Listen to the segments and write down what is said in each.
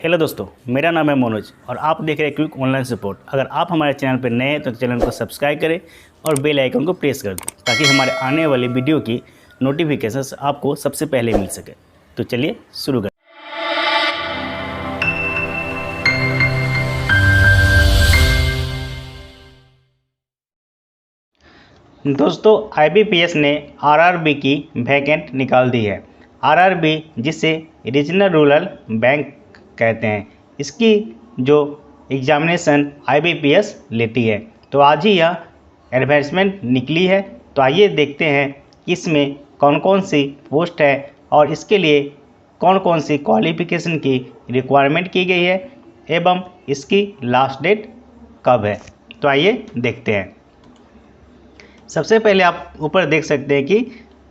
Hello दोस्तों, मेरा नाम है मनोज और आप देख रहे हैं क्विक ऑनलाइन सपोर्ट। अगर आप हमारे चैनल पर नए हैं तो चैनल को सब्सक्राइब करें और बेल आइकन को प्रेस कर दें ताकि हमारे आने वाली वीडियो की नोटिफिकेशंस आपको सबसे पहले मिल सके। तो चलिए शुरू करें। दोस्तों, IBPS ने RRB की वैकेंट निकाल दी है। RRB जिसे रीजनल रूरल बैंक कहते हैं, इसकी जो एग्जामिनेशन IBPS लेती है। तो आज ही यह एडवर्टाइजमेंट निकली है। तो आइए देखते हैं कि इसमें कौन कौन सी पोस्ट है और इसके लिए कौन कौन सी क्वालिफिकेशन की रिक्वायरमेंट की गई है एवं इसकी लास्ट डेट कब है। तो आइए देखते हैं। सबसे पहले आप ऊपर देख सकते हैं कि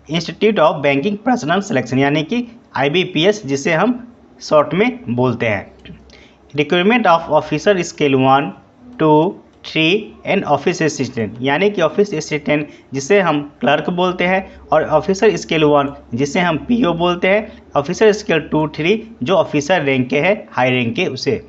institute of banking personal selection यानी कि IBPS जिसे हम शॉर्ट में बोलते हैं। Requirement of officer scale 1, 2, 3 and office assistant यानी कि ऑफिस असिस्टेंट जिसे हम क्लर्क बोलते हैं और ऑफिसर स्केल 1 जिसे हम PO बोलते हैं, ऑफिसर स्केल 2, 3 जो ऑफिसर रैंक के है, हाई रैंक के उसे।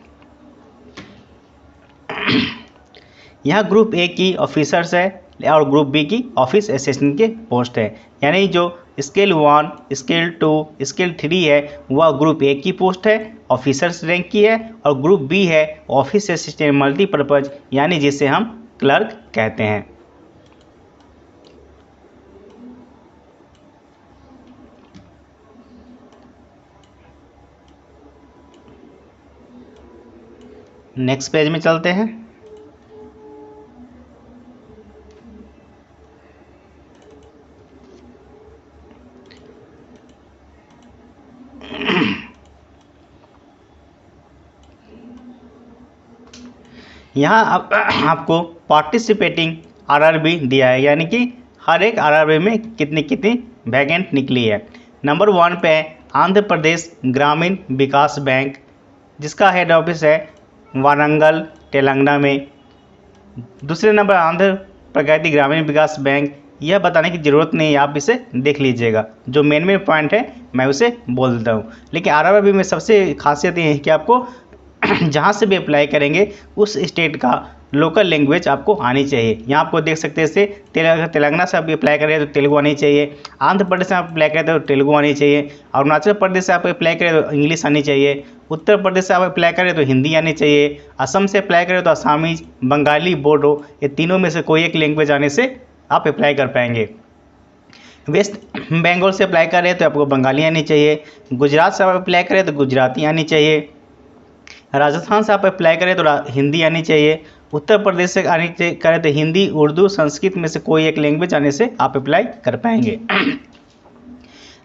यहाँ ग्रुप A की ऑफिसर्स है और ग्रुप B की ऑफिस असिस्टेंट के पोस्ट है। यानी जो स्केल 1, स्केल 2, स्केल 3 है वह ग्रुप A की पोस्ट है, ऑफिसर्स रैंक की है, और ग्रुप B है ऑफिस असिस्टेंट मल्टीपर्पज यानी जिसे हम क्लर्क कहते हैं। नेक्स्ट पेज में चलते हैं। यहाँ आपको पार्टिसिपेटिंग RRB दिया है यानी कि हर एक RRB में कितनी कितनी वैकेंट निकली है। नंबर 1 पे आंध्र प्रदेश ग्रामीण विकास बैंक जिसका हेड ऑफिस है वारंगल तेलंगाना में। दूसरे नंबर आंध्र प्रगति ग्रामीण विकास बैंक, यह बताने की ज़रूरत नहीं है, आप इसे देख लीजिएगा। जो मेन पॉइंट है मैं उसे बोल देता हूँ। लेकिन RRB में सबसे खासियत ये है कि आपको जहाँ से भी अप्लाई करेंगे उस स्टेट का लोकल लैंग्वेज आपको आनी चाहिए। यहाँ आपको देख सकते हैं इसे तेलंगाना से आप अप्लाई करें तो तेलुगु आनी चाहिए, आंध्र प्रदेश से आप अप्लाई करें तो तेलुगु आनी चाहिए, अरुणाचल प्रदेश से आप अप्लाई करें तो इंग्लिश आनी चाहिए, उत्तर प्रदेश से आप अप्लाई करें तो हिंदी आनी चाहिए, असम से अप्लाई करें तो असामीज, बंगाली, बोडो, ये तीनों में से कोई एक लैंग्वेज आने से आप अप्लाई कर पाएंगे। वेस्ट बंगाल से अप्लाई करें तो आपको बंगाली आनी चाहिए, गुजरात से आप अप्लाई करें तो गुजराती आनी चाहिए, राजस्थान से आप अप्लाई करें तो हिंदी आनी चाहिए, उत्तर प्रदेश से आनी करें तो हिंदी, उर्दू, संस्कृत में से कोई एक लैंग्वेज आने से आप अप्लाई कर पाएंगे।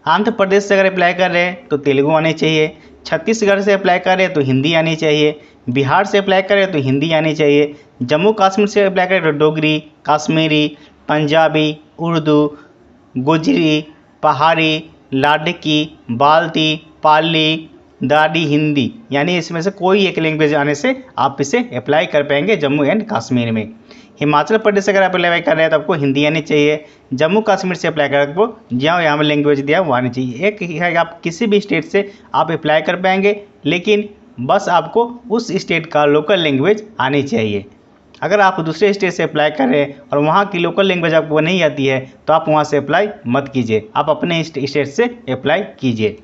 आंध्र प्रदेश से अगर अप्लाई कर रहे हैं तो तेलुगु आनी चाहिए, छत्तीसगढ़ से अप्लाई कर रहे हैं तो हिंदी आनी चाहिए, बिहार से अप्लाई करें तो हिंदी आनी चाहिए, जम्मू कश्मीर से अप्लाई करें तो डोगरी, कश्मीरी, पंजाबी, उर्दू, गुजरी, पहाड़ी, लाडकी, बाल्टी, पाली, दादी, हिंदी यानी इसमें से कोई एक लैंग्वेज आने से आप इसे अप्लाई कर पाएंगे जम्मू एंड कश्मीर में। हिमाचल प्रदेश से अगर आप अप्लाई कर रहे हैं तो आपको हिंदी आनी चाहिए, जम्मू कश्मीर से अप्लाई कर आपको जहाँ यहाँ लैंग्वेज दिया वो आनी चाहिए। एक है आप किसी भी स्टेट से आप अप्लाई कर पाएंगे, लेकिन बस आपको उस स्टेट का लोकल लैंग्वेज आनी चाहिए। अगर आप दूसरे स्टेट से अप्लाई कर रहे हैं और वहाँ की लोकल लैंग्वेज आपको नहीं आती है तो आप वहाँ से अप्लाई मत कीजिए, आप अपने स्टेट से अप्लाई कीजिए।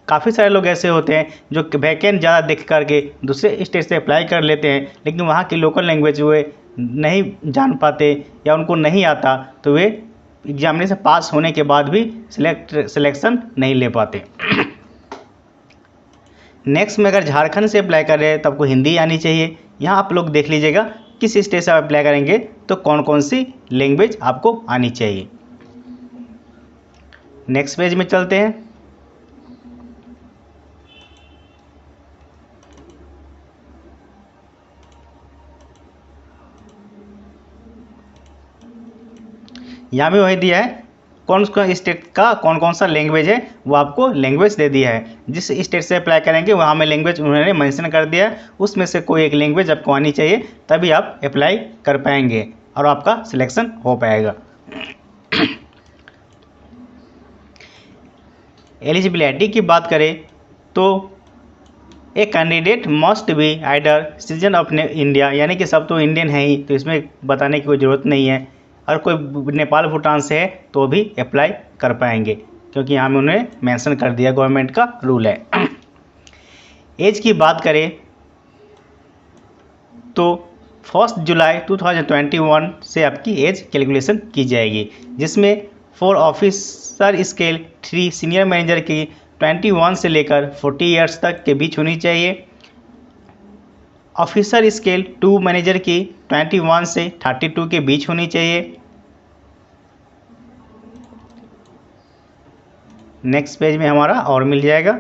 काफ़ी सारे लोग ऐसे होते हैं जो वैकेंट ज़्यादा देख करके दूसरे स्टेट से अप्लाई कर लेते हैं, लेकिन वहाँ की लोकल लैंग्वेज वे नहीं जान पाते या उनको नहीं आता तो वे एग्जामिनेशन पास होने के बाद भी सिलेक्शन नहीं ले पाते। नेक्स्ट में अगर झारखंड से अप्लाई कर रहे हैं तो आपको हिंदी आनी चाहिए। यहाँ आप लोग देख लीजिएगा किस स्टेट से आप अप्लाई करेंगे तो कौन कौन सी लैंग्वेज आपको आनी चाहिए। नेक्स्ट पेज में चलते हैं। यहाँ भी वही दिया है कौन सा स्टेट का कौन कौन सा लैंग्वेज है, वो आपको लैंग्वेज दे दिया है। जिस स्टेट से अप्लाई करेंगे वहाँ में लैंग्वेज उन्होंने मेंशन कर दिया है, उसमें से कोई एक लैंग्वेज आपको आनी चाहिए तभी आप अप्लाई कर पाएंगे और आपका सिलेक्शन हो पाएगा। एलिजिबिलिटी की बात करें तो a candidate must be either citizen of India, यानी कि सब तो इंडियन है ही, तो इसमें बताने की कोई ज़रूरत नहीं है। और कोई नेपाल भूटान से है तो भी अप्लाई कर पाएंगे, क्योंकि यहाँ में उन्होंने मेंशन कर दिया, गवर्नमेंट का रूल है। एज की बात करें तो 1 जुलाई 2021 से आपकी एज कैलकुलेशन की जाएगी, जिसमें 4 ऑफिसर स्केल 3 सीनियर मैनेजर की 21 से लेकर 40 ईयर्स तक के बीच होनी चाहिए। ऑफिसर स्केल 2 मैनेजर की 21 से 32 के बीच होनी चाहिए। नेक्स्ट पेज में हमारा और मिल जाएगा।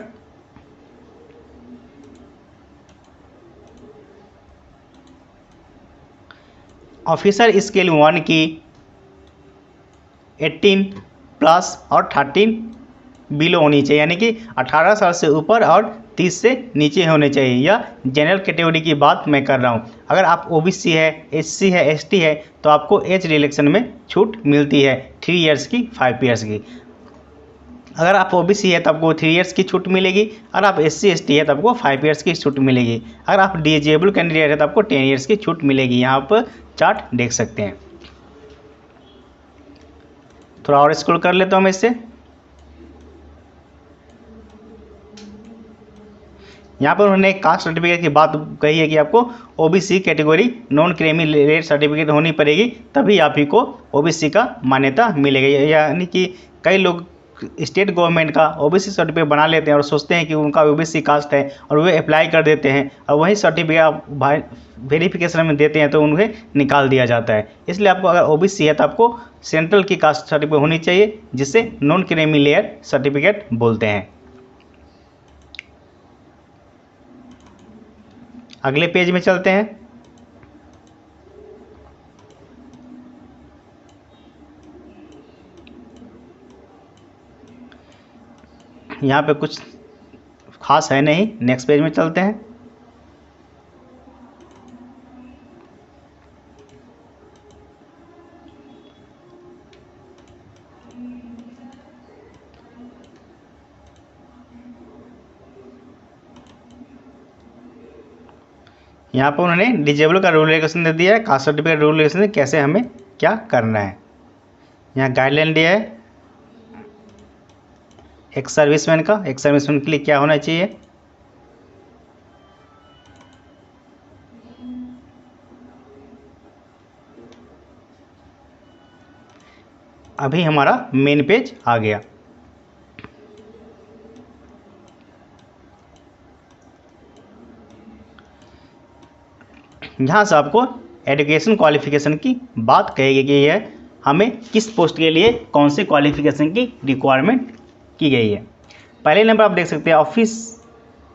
ऑफिसर स्केल 1 की 18 प्लस और 13 बिलो होनी चाहिए, यानी कि 18 साल से ऊपर और 30 से नीचे होने चाहिए। या जनरल कैटेगरी की बात मैं कर रहा हूँ। अगर आप ओबीसी है, एससी है, एसटी है तो आपको एज रिलैक्सेशन में छूट मिलती है 3 ईयर्स की, 5 ईयर्स की। अगर आप ओबीसी है तो आपको 3 ईयर्स की छूट मिलेगी। अगर आप एससी एसटी है तो आपको 5 ईयर्स की छूट मिलेगी। अगर आप डिजेबल कैंडिडेट है तो आपको 10 ईयर्स की छूट मिलेगी। यहाँ पर चार्ट देख सकते हैं। थोड़ा और स्क्रॉल कर लेता हूँ मैं इससे। यहाँ पर उन्होंने कास्ट सर्टिफिकेट की बात कही है कि आपको OBC category non creamy layer certificate होनी पड़ेगी, तभी आप ही को ओबीसी का मान्यता मिलेगा। यानी कि कई लोग स्टेट गवर्नमेंट का ओबीसी सर्टिफिकेट बना लेते हैं और सोचते हैं कि उनका ओबीसी कास्ट है और वे अप्लाई कर देते हैं, और वही सर्टिफिकेट वेरिफिकेशन में देते हैं तो उन्हें निकाल दिया जाता है। इसलिए आपको अगर ओबीसी है तो आपको सेंट्रल की कास्ट सर्टिफिकेट होनी चाहिए, जिसे नॉन क्रीमी लेयर सर्टिफिकेट बोलते हैं। अगले पेज में चलते हैं। यहाँ पे कुछ खास है नहीं, नेक्स्ट पेज में चलते हैं। यहाँ पर उन्होंने डिजेबल का रूल रेगुलेशन दे दिया है, कास्ट सर्टिफिकेट रूल रेगुलेशन कैसे हमें क्या करना है। यहाँ गाइडलाइन दिया है एक सर्विसमैन के लिए क्या होना चाहिए। अभी हमारा मेन पेज आ गया। यहाँ से आपको एजुकेशन क्वालिफिकेशन की बात कही गई है, हमें किस पोस्ट के लिए कौन से क्वालिफिकेशन की रिक्वायरमेंट की गई है। पहले नंबर आप देख सकते हैं ऑफिस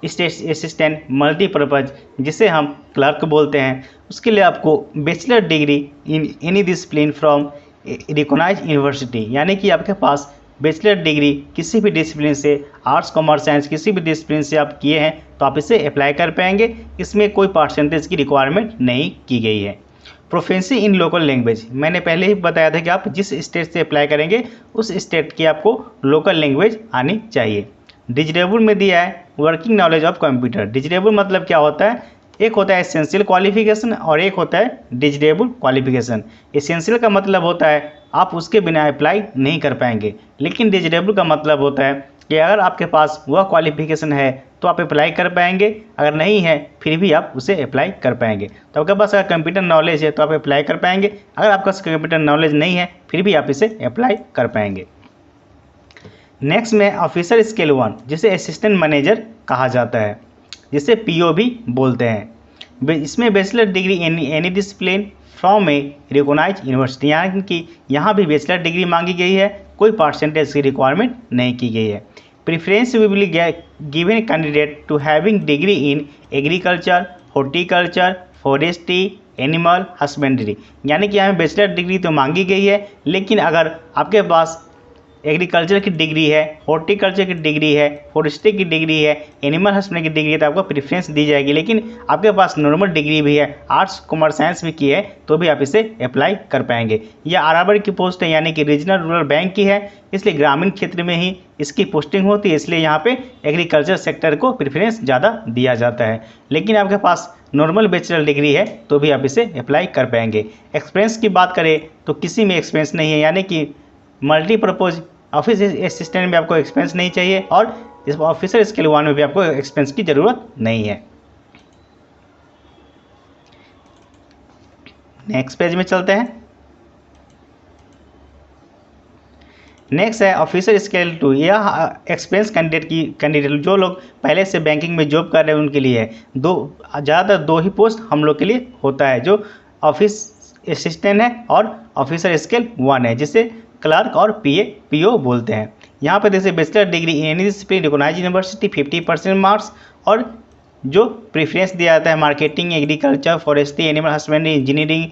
स्टेट असिस्टेंट मल्टीपर्पज़, जिसे हम क्लर्क बोलते हैं। उसके लिए आपको bachelor degree in any discipline from recognised university, यानी कि आपके पास बैचलर डिग्री किसी भी डिसिप्लिन से, आर्ट्स कॉमर्स साइंस किसी भी डिसिप्लिन से आप किए हैं तो आप इसे अप्लाई कर पाएंगे। इसमें कोई परसेंटेज की रिक्वायरमेंट नहीं की गई है। प्रोफेंसी इन लोकल लैंग्वेज, मैंने पहले ही बताया था कि आप जिस स्टेट से अप्लाई करेंगे उस स्टेट की आपको लोकल लैंग्वेज आनी चाहिए। डिजिटेबल में दिया है वर्किंग नॉलेज ऑफ कंप्यूटर। डिजिटेबल मतलब क्या होता है, एक होता है एसेंशियल क्वालिफिकेशन और एक होता है डिजिटेबल क्वालिफिकेशन। एसेंशियल का मतलब होता है आप उसके बिना अप्लाई नहीं कर पाएंगे, लेकिन डिजिटेबल का मतलब होता है कि अगर आपके पास वह क्वालिफिकेशन है तो आप अप्लाई कर पाएंगे, अगर नहीं है फिर भी आप उसे अप्लाई कर पाएंगे। तो आपके पास अगर कंप्यूटर नॉलेज है तो आप अप्लाई कर पाएंगे, अगर आपके पास कंप्यूटर नॉलेज नहीं है फिर भी आप इसे अप्लाई कर पाएंगे। नेक्स्ट में ऑफिसर स्केल 1, जिसे असिस्टेंट मैनेजर कहा जाता है, जिसे पीओ भी बोलते हैं। इसमें bachelor degree any discipline from a recognised university, यानी कि यहाँ भी बैचलर डिग्री मांगी गई है, कोई परसेंटेज की रिक्वायरमेंट नहीं की गई है। Preference will be given candidate to having degree in agriculture, horticulture, forestry, animal husbandry, यानी कि यहाँ बैचलर डिग्री तो मांगी गई है, लेकिन अगर आपके पास एग्रीकल्चर की डिग्री है, हॉर्टिकल्चर की डिग्री है, फॉरेस्ट्री की डिग्री है, एनिमल हस्बेंड्री की डिग्री है, तो आपको प्रेफरेंस दी जाएगी। लेकिन आपके पास नॉर्मल डिग्री भी है, आर्ट्स कॉमर्स साइंस भी की है, तो भी आप इसे अप्लाई कर पाएंगे। यह आरआरबी की पोस्ट है, यानी कि रीजनल रूरल बैंक की है, इसलिए ग्रामीण क्षेत्र में ही इसकी पोस्टिंग होती है, इसलिए यहाँ पे एग्रीकल्चर सेक्टर को प्रेफरेंस ज़्यादा दिया जाता है। लेकिन आपके पास नॉर्मल बैचलर डिग्री है तो भी आप इसे अप्लाई कर पाएंगे। एक्सपीरियंस की बात करें तो किसी में एक्सपीरियंस नहीं है, यानी कि मल्टीपर्पज़ ऑफिस असिस्टेंट में आपको एक्सपीरियंस नहीं चाहिए और इस ऑफिसर स्केल 1 में भी आपको एक्सपीरियंस की ज़रूरत नहीं है। नेक्स्ट पेज में चलते हैं। नेक्स्ट है ऑफिसर स्केल 2। यह एक्सपीरियंस कैंडिडेट जो लोग पहले से बैंकिंग में जॉब कर रहे हैं उनके लिए है। ज़्यादातर दो ही पोस्ट हम लोग के लिए होता है, जो ऑफिस असिस्टेंट है और ऑफिसर स्केल 1 है, जिसे क्लर्क और पीओ बोलते हैं। यहाँ पर जैसे bachelor degree in any discipline recognised university 50% marks, और जो प्रेफरेंस दिया जाता है marketing, agriculture, forestry, animal husbandry, engineering,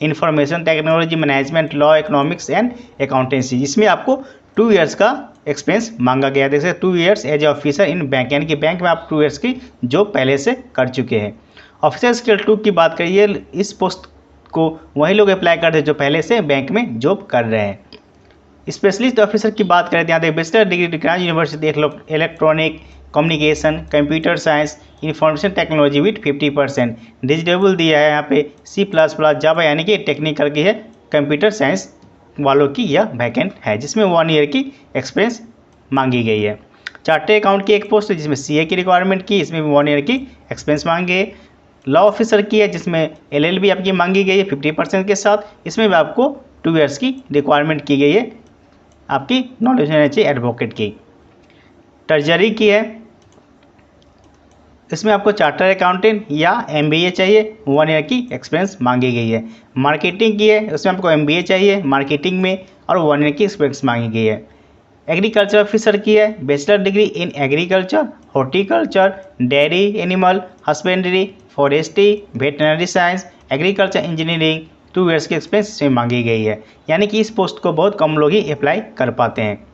information technology, management, law, economics and accountancy, जिसमें आपको 2 इयर्स का एक्सपीरियंस मांगा गया है। जैसे 2 years as a officer in bank, यानी कि बैंक में आप 2 इयर्स की जॉब पहले से कर चुके हैं। ऑफिसर स्केल 2 की बात करिए, इस पोस्ट को वही लोग अप्लाई करते हैं जो पहले से बैंक में जॉब कर रहे हैं। स्पेशलिस्ट ऑफिसर की बात करें तो यहाँ तक bachelor degree recognised university electronic communication, computer science, information technology with 50%। डिजिटेबल दिया है यहाँ पे C++, जावा, यानी कि टेक्निकल की है, कंप्यूटर साइंस वालों की यह वैकेंट है, जिसमें 1 ईयर की एक्सपीरियंस मांगी गई है। चार्टर्ड अकाउंट की एक पोस्ट है जिसमें CA की रिक्वायरमेंट की, इसमें भी 1 ईयर की एक्सपीरियंस मांगी है। लॉ ऑफिसर की है जिसमें LLB आपकी मांगी गई है 50% के साथ, इसमें भी आपको 2 ईयर्स की रिक्वायरमेंट की गई है, आपकी नॉलेज होनी चाहिए एडवोकेट की। ट्रेजरी की है, इसमें आपको चार्टर अकाउंटेंट या MBA चाहिए, 1 ईयर की एक्सपीरियंस मांगी गई है। मार्केटिंग की है, उसमें आपको MBA चाहिए मार्केटिंग में और 1 ईयर की एक्सपीरियंस मांगी गई है। एग्रीकल्चर ऑफिसर की है, bachelor degree in agriculture, horticulture, dairy animal husbandry, forestry, veterinary science, agriculture engineering, 2 years की एक्सपीरियंस इसमें मांगी गई है, यानी कि इस पोस्ट को बहुत कम लोग ही अप्लाई कर पाते हैं।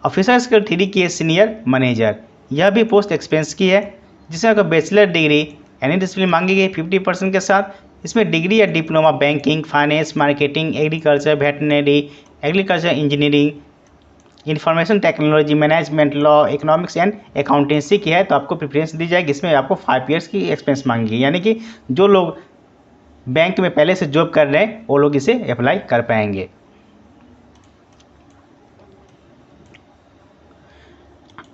ऑफिसर स्केल 3 की है सीनियर मैनेजर, यह भी पोस्ट एक्सपीरियंस की है, जिसमें आपको बैचलर डिग्री एनी डिसिप्लिन मांगी गई 50% के साथ, इसमें डिग्री या diploma banking, finance, marketing, agriculture, veterinary, agriculture engineering, information technology, management, law, economics and accountancy की है, तो आपको प्रेफरेंस दी जाएगी। इसमें आपको 5 ईयर्स की एक्सपीरियंस मांगी गई, यानी कि जो लोग बैंक में पहले से जॉब कर रहे हैं वो लोग इसे अप्लाई कर पाएंगे।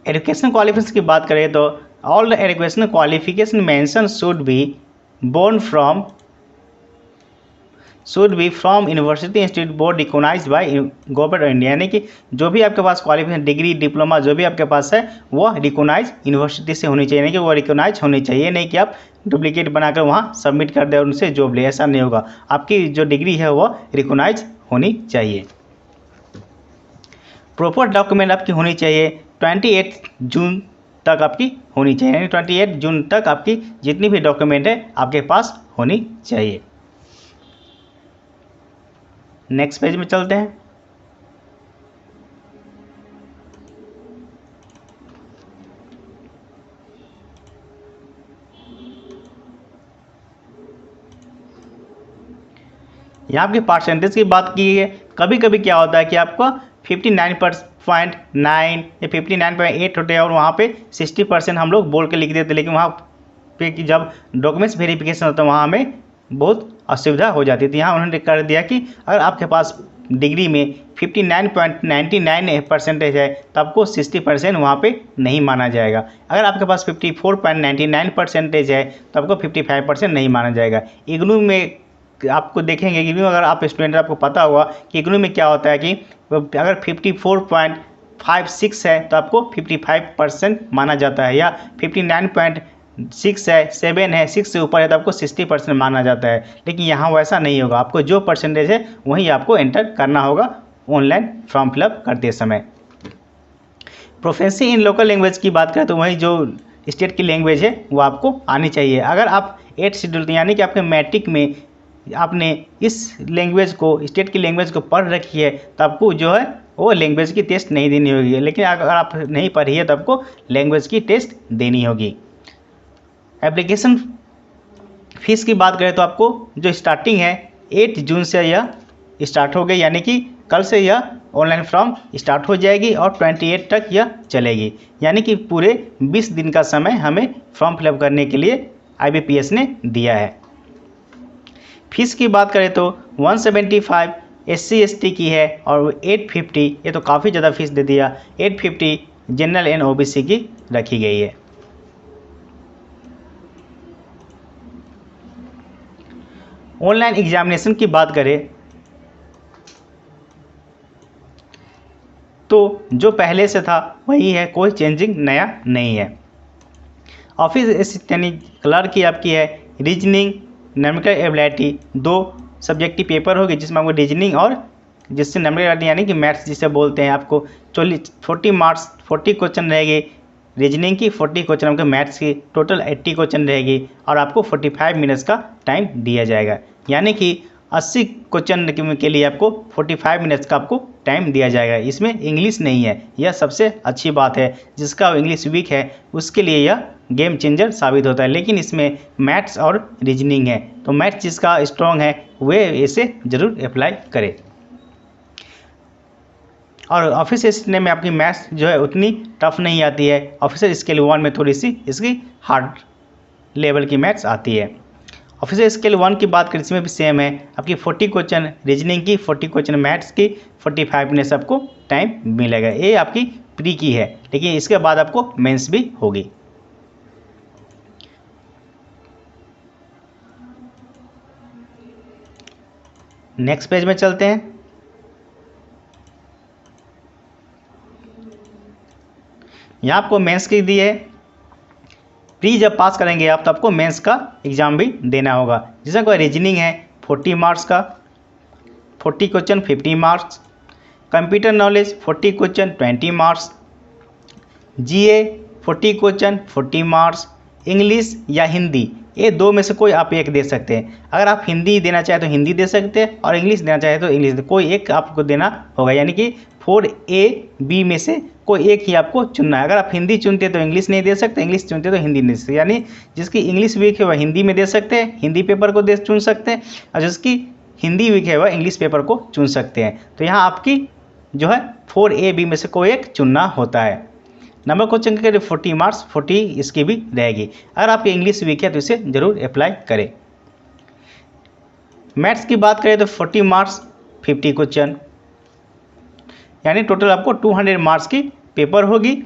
एजुकेशन क्वालिफिकेशन की बात करें तो all the educational qualification mention should be from university institute board recognised by government of India, यानी कि जो भी आपके पास क्वालिफिकेशन डिग्री डिप्लोमा जो भी आपके पास है वह रिकॉग्नाइज यूनिवर्सिटी से होनी चाहिए, यानी कि वो रिकॉग्नाइज होनी चाहिए, नहीं कि आप डुप्लीकेट बनाकर वहाँ सबमिट कर दें और उनसे जॉब ले, ऐसा नहीं होगा। आपकी जो डिग्री है वह रिकॉग्नाइज होनी चाहिए। प्रॉपर डॉक्यूमेंट आपकी होनी चाहिए, 28 जून तक आपकी होनी चाहिए, यानी 28 जून तक आपकी जितनी भी डॉक्यूमेंट है आपके पास होनी चाहिए। नेक्स्ट पेज में चलते हैं। यहाँ आपके परसेंटेज की बात की है, कभी कभी क्या होता है कि आपको 59.9 या 59.8 होते हैं और वहाँ पे 60% हम लोग बोल के लिख देते, लेकिन वहाँ पे कि जब डॉक्यूमेंट्स वेरिफिकेशन होता है वहाँ हमें बहुत असुविधा हो जाती थी। यहाँ उन्होंने कर दिया कि अगर आपके पास डिग्री में 59.99% है तो आपको 60% वहाँ पे नहीं माना जाएगा। अगर आपके पास 54.99% है तो आपको 55% नहीं माना जाएगा। इग्नू में आपको देखेंगे, इग्नू अगर आप स्टूडेंट आपको पता होगा कि इग्नू में क्या होता है कि अगर 54.56 है तो आपको 55% माना जाता है, या 59.6 है, 7 है, 6 से ऊपर है तो आपको 60% माना जाता है। लेकिन यहाँ वैसा नहीं होगा, आपको जो परसेंटेज है वही आपको एंटर करना होगा ऑनलाइन फॉर्म फिलअप करते समय। प्रोफेंसी इन लोकल लैंग्वेज की बात करें तो वही जो स्टेट की लैंग्वेज है वो आपको आनी चाहिए। अगर आप 8 शेड्यूल यानी कि आपके मैट्रिक में आपने इस लैंग्वेज को, स्टेट की लैंग्वेज को पढ़ रखी है तो आपको जो है वो लैंग्वेज की टेस्ट नहीं देनी होगी। लेकिन अगर आप नहीं पढ़ी है तो आपको लैंग्वेज की टेस्ट देनी होगी। एप्लीकेशन फ़ीस की बात करें तो आपको जो स्टार्टिंग है 8 जून से यह स्टार्ट हो गई, यानी कि कल से यह ऑनलाइन फॉर्म स्टार्ट हो जाएगी और 28 तक यह चलेगी, यानी कि पूरे 20 दिन का समय हमें फॉर्म फिलअप करने के लिए IBPS ने दिया है। फीस की बात करें तो 175 SC/ST की है और 850, ये तो काफ़ी ज़्यादा फीस दे दिया, 850 जनरल एंड OBC की रखी गई है। ऑनलाइन एग्जामिनेशन की बात करें तो जो पहले से था वही है, कोई चेंजिंग नया नहीं है। ऑफिस यानी क्लर्क की आपकी है रीजनिंग, न्यूमेरिकल एबिलिटी, 2 सब्जेक्ट की पेपर होगी जिसमें आपको रीजनिंग और जिससे न्यूमेरिकल यानी कि मैथ्स जिसे बोलते हैं, आपको 40 मार्क्स 40 क्वेश्चन रहेगी रीजनिंग की, 40 क्वेश्चन आपके मैथ्स की, टोटल 80 क्वेश्चन रहेगी और आपको 45 मिनट्स का टाइम दिया जाएगा, यानी कि 80 क्वेश्चन के लिए आपको 45 मिनट्स का आपको टाइम दिया जाएगा। इसमें इंग्लिश नहीं है, यह सबसे अच्छी बात है। जिसका इंग्लिश वीक है उसके लिए यह गेम चेंजर साबित होता है। लेकिन इसमें मैथ्स और रीजनिंग है, तो मैथ्स जिसका स्ट्रॉन्ग है वे इसे ज़रूर अप्लाई करें। और ऑफिस स्केल में आपकी मैथ्स जो है उतनी टफ नहीं आती है, ऑफिसर स्केल 1 में थोड़ी सी इसकी हार्ड लेवल की मैथ्स आती है। ऑफिसर स्केल 1 की बात करें इसमें भी सेम है, आपकी 40 क्वेश्चन रीजनिंग की, 40 क्वेश्चन मैथ्स की, 45 मिनट्स आपको टाइम मिलेगा। ये आपकी प्री की है, लेकिन इसके बाद आपको मेंस भी होगी। नेक्स्ट पेज में चलते हैं। यहाँ आपको मेंस की दी है, प्री जब पास करेंगे आप तो आपको मेंस का एग्ज़ाम भी देना होगा, जिसमें कोई रीजनिंग है 40 मार्क्स का, 40 question 50 marks, computer knowledge 40 question 20 marks, GA 40 question 40 marks, English या हिंदी, ये 2 में से कोई आप एक दे सकते हैं। अगर आप हिंदी देना चाहें तो हिंदी दे सकते हैं और इंग्लिश देना चाहें तो इंग्लिश, कोई एक आपको देना होगा, यानी कि 4A-B में से कोई एक ही आपको चुनना है। अगर आप हिंदी चुनते तो इंग्लिश नहीं दे सकते, इंग्लिश चुनते तो हिंदी नहीं दे सकते, यानी जिसकी इंग्लिश वीक है वह हिंदी में दे सकते हैं, हिंदी पेपर को चुन सकते हैं, और जिसकी हिंदी वीक है वह इंग्लिश पेपर को चुन सकते हैं। तो यहाँ आपकी जो है 4A-B में से कोई एक चुनना होता है। नंबर क्वेश्चन के 40 मार्क्स 40 इसकी भी रहेगी। अगर आपकी इंग्लिश वीक है तो इसे ज़रूर अप्लाई करें। मैथ्स की बात करें तो 40 मार्क्स 50 क्वेश्चन, यानी टोटल आपको 200 मार्क्स की पेपर होगी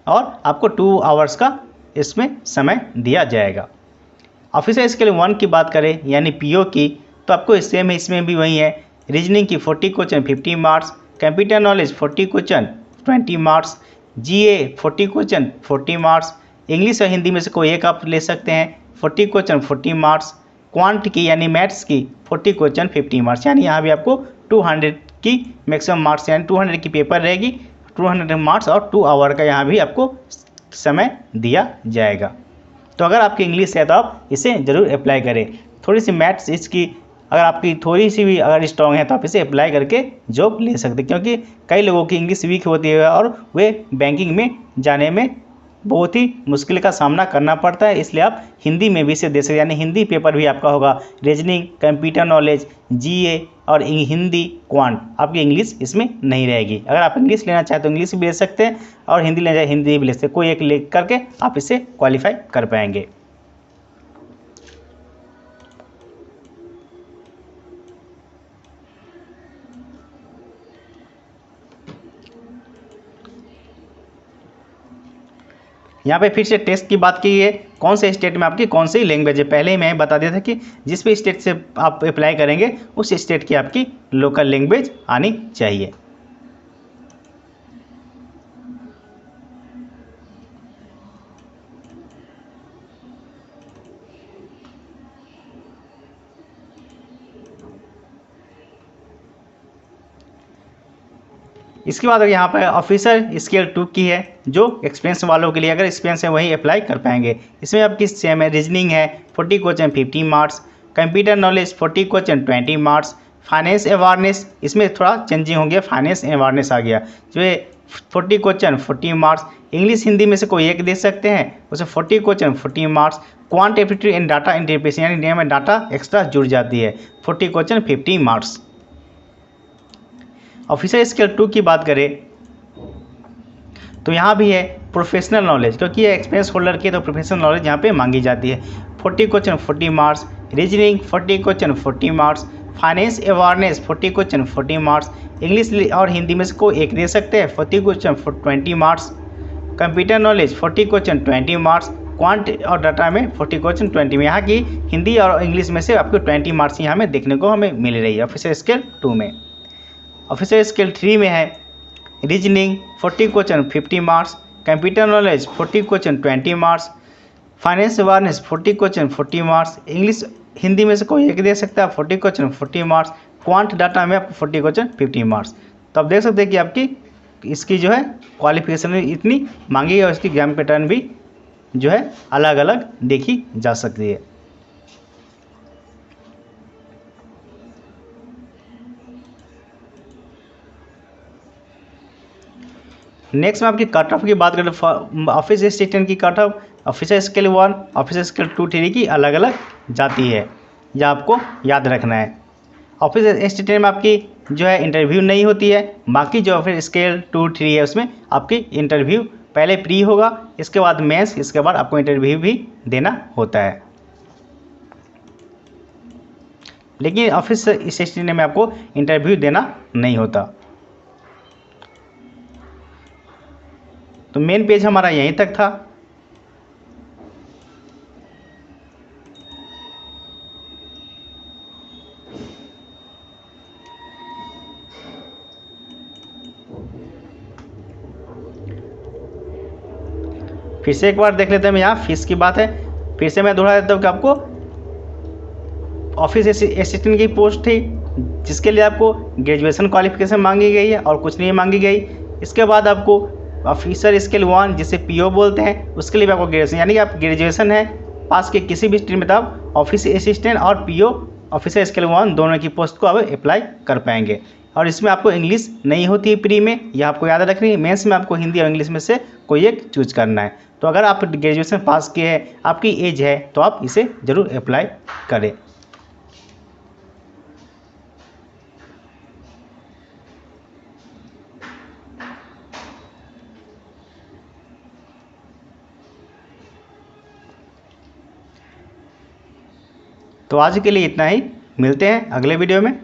और आपको 2 आवर्स का इसमें समय दिया जाएगा। ऑफिसर स्केल 1 की बात करें यानी PO की, तो आपको सेम है, इसमें भी वही है, रीजनिंग की 40 question 50 marks, computer knowledge 40 question 20 marks, GA 40 question 40 marks, English और हिंदी में से कोई एक आप ले सकते हैं 40 क्वेश्चन 40 मार्क्स, क्वांट की यानी मैथ्स की 40 क्वेश्चन 50 मार्क्स, यानी यहाँ भी आपको 200 की मैक्सिमम मार्क्स यानी 200 की पेपर रहेगी, 200 मार्क्स और 2 आवर का यहाँ भी आपको समय दिया जाएगा। तो अगर आपकी इंग्लिश है तो आप इसे ज़रूर अप्लाई करें। थोड़ी सी मैथ्स इसकी अगर आपकी थोड़ी सी भी अगर स्ट्रॉन्ग है तो आप इसे अप्लाई करके जॉब ले सकते हैं, क्योंकि कई लोगों की इंग्लिश वीक होती है और वे बैंकिंग में जाने में बहुत ही मुश्किल का सामना करना पड़ता है। इसलिए आप हिंदी में भी इसे दे सकते, यानी हिंदी पेपर भी आपका होगा, रीजनिंग, कंप्यूटर नॉलेज, GA और हिंदी, क्वांट, आपकी इंग्लिश इसमें नहीं रहेगी। अगर आप इंग्लिश लेना चाहें तो इंग्लिश भी ले सकते हैं और हिंदी लेना चाहे हिंदी भी ले सकते हैं, कोई एक ले करके आप इसे क्वालिफाई कर पाएंगे। यहाँ पे फिर से टेस्ट की बात की है, कौन से स्टेट में आपकी कौन सी लैंग्वेज है। पहले ही मैं बता दिया था कि जिस भी स्टेट से आप अप्लाई करेंगे उस स्टेट की आपकी लोकल लैंग्वेज आनी चाहिए। इसके बाद यहाँ पर ऑफिसर स्केल 2 की है, जो एक्सपीरियंस वालों के लिए, अगर एक्सपीरियंस है वही अप्लाई कर पाएंगे। इसमें आपकी सेम है, रीजनिंग है 40 question 50 marks, computer knowledge 40 question 20 marks, finance awareness, इसमें थोड़ा चेंजिंग हो गया, फाइनेंस अवेयरनेस आ गया। जो है 40 क्वेश्चन 40 मार्क्स, इंग्लिश हिंदी में से कोई एक दे सकते हैं, उसे 40 question 40 marks. Quant aptitude and data interpretation, यानी इंडिया में डाटा एक्स्ट्रा जुड़ जाती है, 40 क्वेश्चन 50 मार्क्स। ऑफिसर स्केल 2 की बात करें तो यहाँ भी है प्रोफेशनल नॉलेज, क्योंकि ये एक्सपीरियंस होल्डर की तो प्रोफेशनल नॉलेज यहाँ पे मांगी जाती है। 40 question 40 marks, reasoning 40 question 40 marks, finance awareness 40 question 40 marks, English और हिंदी में से कोई एक दे सकते हैं, 40 question 20 marks, computer knowledge 40 question 20 marks, quant और डाटा में 40 क्वेश्चन 20 में। यहाँ की हिंदी और इंग्लिश में से आपको 20 मार्क्स यहाँ में देखने को हमें मिल रही है ऑफिसर स्केल 2 में। ऑफिसर स्केल 3 में है reasoning 40 question 50 marks, computer knowledge 40 question 20 marks, finance awareness 40 question 40 marks, English Hindi में से कोई एक दे सकता है 40 क्वेश्चन 40 मार्क्स, क्वांट डाटा में आपको 40 क्वेश्चन 50 मार्क्स। तो आप देख सकते हैं कि आपकी इसकी जो है क्वालिफिकेशन इतनी मांगी है और इसकी एग्जाम पैटर्न भी जो है अलग अलग देखी जा सकती है। नेक्स्ट में आपकी कट ऑफ की बात करें, ऑफिस असिस्टेंट की cut off officer scale 1 officer scale 2 3 की अलग अलग जाती है, यह आपको याद रखना है। ऑफिस असिस्टेंट में आपकी जो है इंटरव्यू नहीं होती है, बाकी जो ऑफिस स्केल 2 3 है उसमें आपकी इंटरव्यू पहले प्री होगा, इसके बाद मेंस, इसके बाद आपको इंटरव्यू भी देना होता है। लेकिन ऑफिस असिस्टेंट में आपको इंटरव्यू देना नहीं होता। तो मेन पेज हमारा यहीं तक था। फिर से एक बार देख लेते हैं, यहाँ फीस की बात है, फिर से मैं दोहरा देता हूँ कि आपको ऑफिस असिस्टेंट की पोस्ट थी जिसके लिए आपको ग्रेजुएशन क्वालिफिकेशन मांगी गई है और कुछ नहीं मांगी गई। इसके बाद आपको ऑफिसर स्केल 1 जिसे पीओ बोलते हैं उसके लिए भी आपको ग्रेजुएशन, यानी कि आप ग्रेजुएशन है पास के किसी भी स्ट्रीम में, तब ऑफिस असिस्टेंट और पीओ ऑफिसर स्केल 1 दोनों की पोस्ट को आप अप्लाई कर पाएंगे। और इसमें आपको इंग्लिश नहीं होती है प्री में, यह आपको याद रखनी है। मेंस में आपको हिंदी और इंग्लिश में से कोई एक चूज करना है। तो अगर आप ग्रेजुएशन पास किए हैं, आपकी एज है, तो आप इसे ज़रूर अप्लाई करें। तो आज के लिए इतना ही, मिलते हैं अगले वीडियो में।